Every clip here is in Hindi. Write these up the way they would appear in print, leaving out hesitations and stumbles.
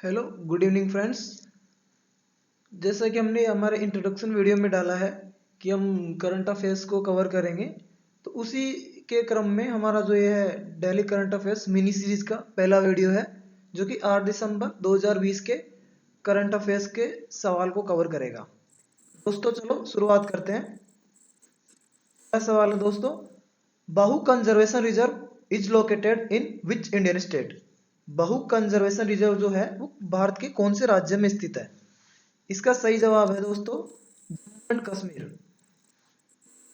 Hello good evening friends. जैसा कि हमने हमारे इंट्रोडक्शन वीडियो में डाला है कि हम करंट अफेयर्स को कवर करेंगे, तो उसी के क्रम में हमारा जो ये है daily current affairs mini series का पहला वीडियो है, जो कि 8 दिसंबर 2020 के करंट अफेयर्स के सवाल को कवर करेगा। दोस्तों चलो शुरुआत करते हैं। पहला सवाल है दोस्तों, बाहु conservation reserve is located in which Indian state. Bahu conservation reserve जो है वो भारत के कौन से राज्य में स्थित है। इसका सही जवाब है दोस्तों जम्मू एंड कश्मीर।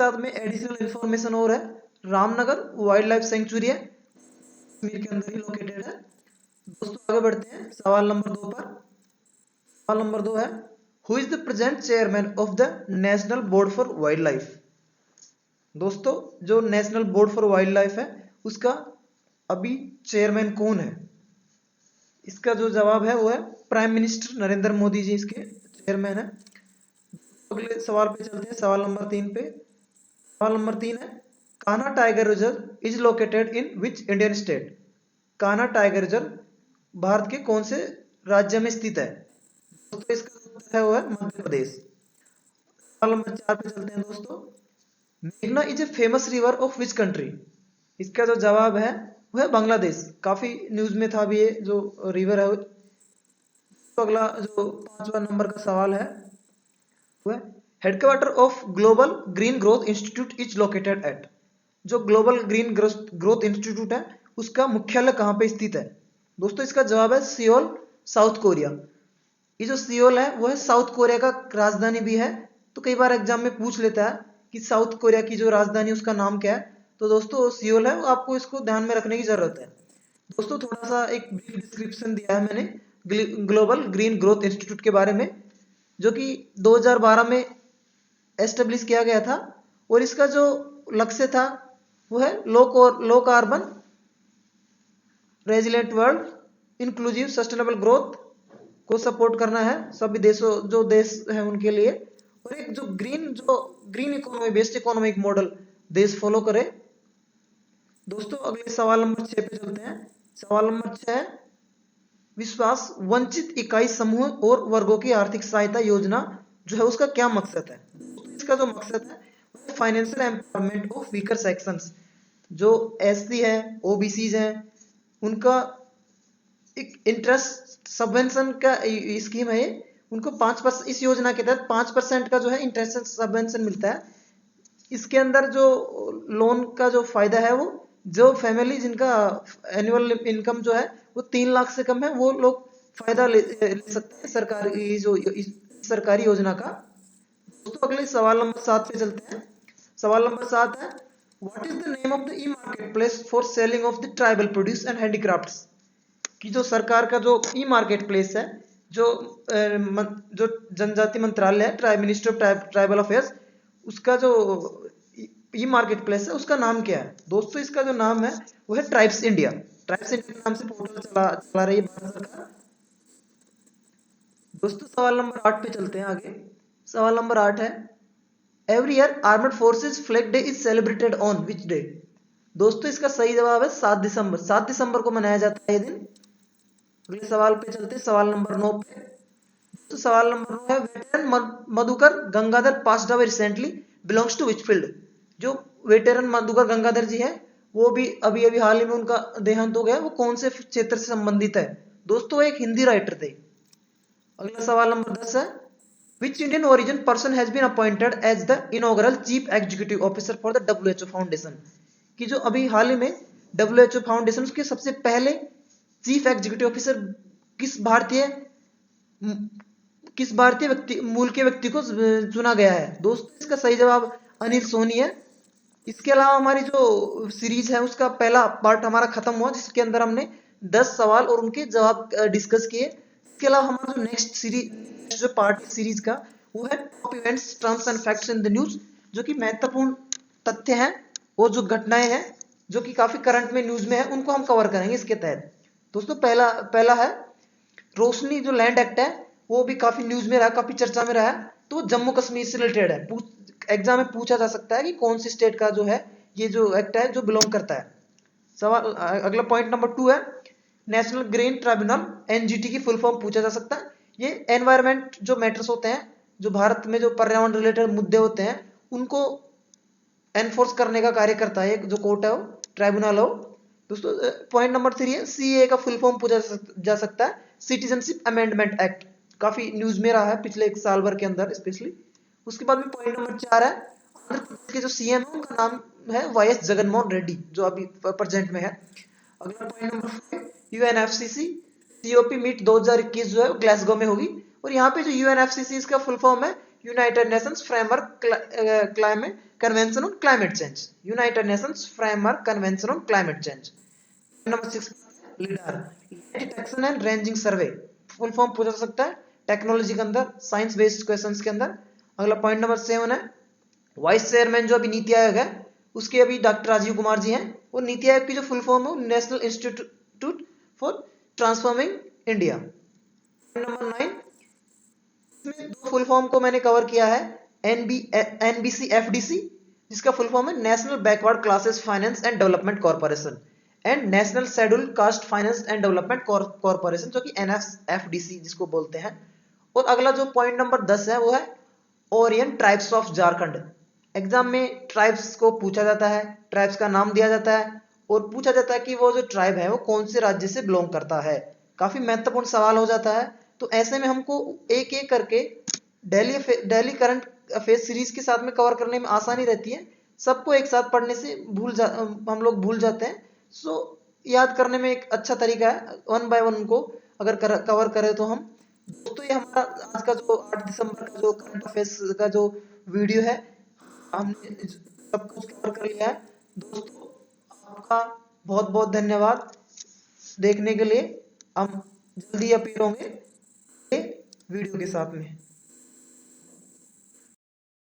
साथ में एडिशनल इंफॉर्मेशन और है, रामनगर वाइल्ड लाइफ सेंचुरी है, कश्मीर के अंदर ही लोकेटेड है। दोस्तों आगे बढ़ते हैं सवाल नंबर 2 पर। सवाल नंबर 2 है, who is the present chairman of the national board for wild life. दोस्तों जो national board for wild life है उसका अभी चेयरमैन कौन है। इसका जो जवाब है वो है प्राइम मिनिस्टर नरेंद्र मोदी जी इसके चेयरमैन है। अगले सवाल पे चलते हैं, सवाल नंबर 3 पे। सवाल नंबर 3 है, Kanha tiger reserve is located in which Indian state. Kanha tiger reserve Bharat के कौन से राज्य में स्थित है। दोस्तों इसका उत्तर है वो है मध्य प्रदेश। सवाल नंबर 4 पे चलते हैं दोस्तों, मेघना is a famous river of which country. इसका जो जवाब है वो है बांग्लादेश। काफी न्यूज में था अभी ये जो रिवर है। तो अगला जो 5वां नंबर का सवाल है वो है, headquarter of global green growth institute is located at. जो ग्लोबल ग्रीन ग्रोथ इंस्टीट्यूट है उसका मुख्यालय कहाँ पे स्थित है। दोस्तों इसका जवाब है सियोल, साउथ कोरिया। ये जो सियोल है वो है साउथ कोरिया का राजधानी भी है। तो कई बार एग्जाम में पूछ लेता है कि साउथ कोरिया की जो राजधानी उसका नाम क्या है, तो दोस्तों सियोल है, आपको इसको ध्यान में रखने की जरूरत है। दोस्तों थोड़ा सा एक ब्रीफ डिस्क्रिप्शन दिया है मैंने ग्लोबल ग्रीन ग्रोथ इंस्टीट्यूट के बारे में, जो कि 2012 में एस्टेब्लिश किया गया था। और इसका जो लक्ष्य था वो है low carbon resilient world inclusive sustainable growth को सपोर्ट करना है सभी देशों जो देश है उनके लिए, और एक जो green economy based economic model देश फॉलो करे। दोस्तों अगले सवाल नंबर 6 पे चलते हैं। सवाल नंबर 6 है, विश्वास वंचित इकाई समूह और वर्गों की आर्थिक सहायता योजना जो है उसका क्या मकसद है। इसका जो मकसद है financial empowerment of weaker sections. जो एससी है, ओबीसी है, उनका एक इंटरेस्ट सबवेंशन का स्कीम है। उनको 5%, इस योजना के तहत 5% का जो है इंटरेस्ट सबवेंशन मिलता है। इसके अंदर जो लोन का जो फायदा है वो जो फैमिली जिनका एनुअल इनकम जो है वो 3 लाख से कम है वो लोग फायदा ले सकते हैं सरकारी जो सरकारी योजना का। दोस्तों अगले सवाल नंबर 7 पे चलते हैं। सवाल नंबर 7 है, what is the name of the E market place for selling of the tribal produce and handicrafts. कि जो सरकार का जो ई मार्केट प्लेस है, जो जो जनजाति मंत्रालय है, मिनिस्ट्री ऑफ ट्राइबल अफेयर्स, उसका जो ई मार्केट प्लेस है उसका नाम क्या है। दोस्तों इसका जो नाम है वो है ट्राइब्स इंडिया। ट्राइब्स इंडिया के नाम से पोर्टल चला रही है भारत सरकार। दोस्तों सवाल नंबर 8 पे चलते हैं आगे। सवाल नंबर 8 है, every year armed forces flag day is celebrated on which day. दोस्तों इसका सही जवाब है 7 दिसंबर। 7 दिसंबर को मनाया जाता है ये दिन। अगले सवाल पे चलते हैं, सवाल नंबर 9 पे। तो सवाल नंबर 9 है, veteran Madhukar Gangadhar passed away recently belongs to which field. जो वेटरन मधुकर गंगाधर जी है वो भी अभी अभी हाल ही में उनका देहांत हो गया, वो कौन से क्षेत्र से संबंधित है। दोस्तों एक हिंदी राइटर थे। अगला सवाल नंबर 10 है, which Indian origin person has been appointed as the inaugural chief executive officer for the WHO foundation. कि जो अभी हाल ही में डब्ल्यूएचओ फाउंडेशन के सबसे पहले चीफ एग्जीक्यूटिव ऑफिसर किस भारतीय व्यक्ति मूल के व्यक्ति को चुना गया है। दोस्तों इसका सही जवाब अनिल सोनी है। इसके अलावा हमारी जो सीरीज है उसका पहला पार्ट हमारा खत्म हुआ, जिसके अंदर हमने 10 सवाल और उनके जवाब डिस्कस किए। इसके अलावा हमारा जो नेक्स्ट सीरीज जो पार्ट सीरीज का वो है top events terms and facts in the news, जो कि महत्वपूर्ण तथ्य हैं और जो घटनाएं हैं जो कि काफी करंट में न्यूज में है उनको हम कवर करेंगे इसके तहत। दोस्तों पहला पहला है रोशनी जो लैंड एक्ट है, वो भी काफी न्यूज में रहा, काफी चर्चा में रहा है। तो जम्मू कश्मीर से रिलेटेड है, एग्जाम में पूछा जा सकता है कि कौन सी स्टेट का जो है ये जो एक्ट है जो बिलोंग करता है। सवाल अगला पॉइंट नंबर 2 है, नेशनल ग्रीन ट्राइब्यूनल एनजीटी की फुल फॉर्म पूछा जा सकता है। ये एनवायरमेंट जो मैटर्स होते हैं, जो भारत में जो पर्यावरण रिलेटेड मुद्दे होते हैं, उनको एनफोर्स करने का कार्य करता है एक जो कोर्ट है, वो ट्राइब्यूनल हो। दोस्तों पॉइंट नंबर 3 है सीए का फुल फॉर्म पूछा जा सकता है, सिटीजनशिप अमेंडमेंट एक्ट। काफी न्यूज में रहा है पिछले एक साल भर के अंदर स्पेशली। उसके बाद में पॉइंट नंबर 4 है, आंध्र प्रदेश के जो सीएम है उनका नाम है वाई एस जगनमोहन रेड्डी, जो अभी प्रेजेंट में है। अगला point number 5, UNFCCC COP meet 2021 जो है ग्लासगो में होगी। और यहाँ पे जो यूएनएफसीसी इसका फुल फॉर्म है United Nations framework climate convention on climate change, United Nations framework convention on climate change. Number 6 leader detection and ranging survey, full form पूछा जा सकता है टेक्नोलॉजी के अंदर, साइंस बेस्ड क्वेश्चंस के अंदर। अगला पॉइंट नंबर 7 है वाइस चेयरमैन जो अभी नीति आयोग है उसके अभी डॉक्टर राजीव कुमार जी हैं। और नीति आयोग की जो फुल फॉर्म है national institute for transforming India. Number 9 इसमें दो फुल फॉर्म को मैंने कवर किया है, एनबीसी एफडीसी जिसका फुल फॉर्म है national backward classes finance and development corporation, and national schedule caste finance and development corporation जो कि एनएफडीसी जिसको बोलते हैं। और अगला जो पॉइंट नंबर 10 है वो है Orion tribes of Jharkhand. Exam में ट्राइब्स को पूछा जाता है, ट्राइब्स का नाम दिया जाता है और पूछा जाता है कि वो जो ट्राइब है वो कौन से राज्य से बिलोंग करता है। काफी महत्वपूर्ण सवाल हो जाता है। तो ऐसे में हमको एक एक करके डेली करंट अफेयर्स सीरीज के साथ में कवर करने में आसानी रहती है। सबको एक साथ पढ़ने से हम लोग भूल जाते हैं। सो याद करने में एक अच्छा तरीका है, वन बाय वन उनको अगर कवर करें तो हम। दोस्तों ये हमारा आज का जो 8 दिसंबर का जो करंट अफेयर्स का जो वीडियो है हमने सब कुछ कवर कर लिया है। दोस्तों आपका बहुत बहुत धन्यवाद देखने के लिए। हम जल्दी अपील होंगे वीडियो के साथ में।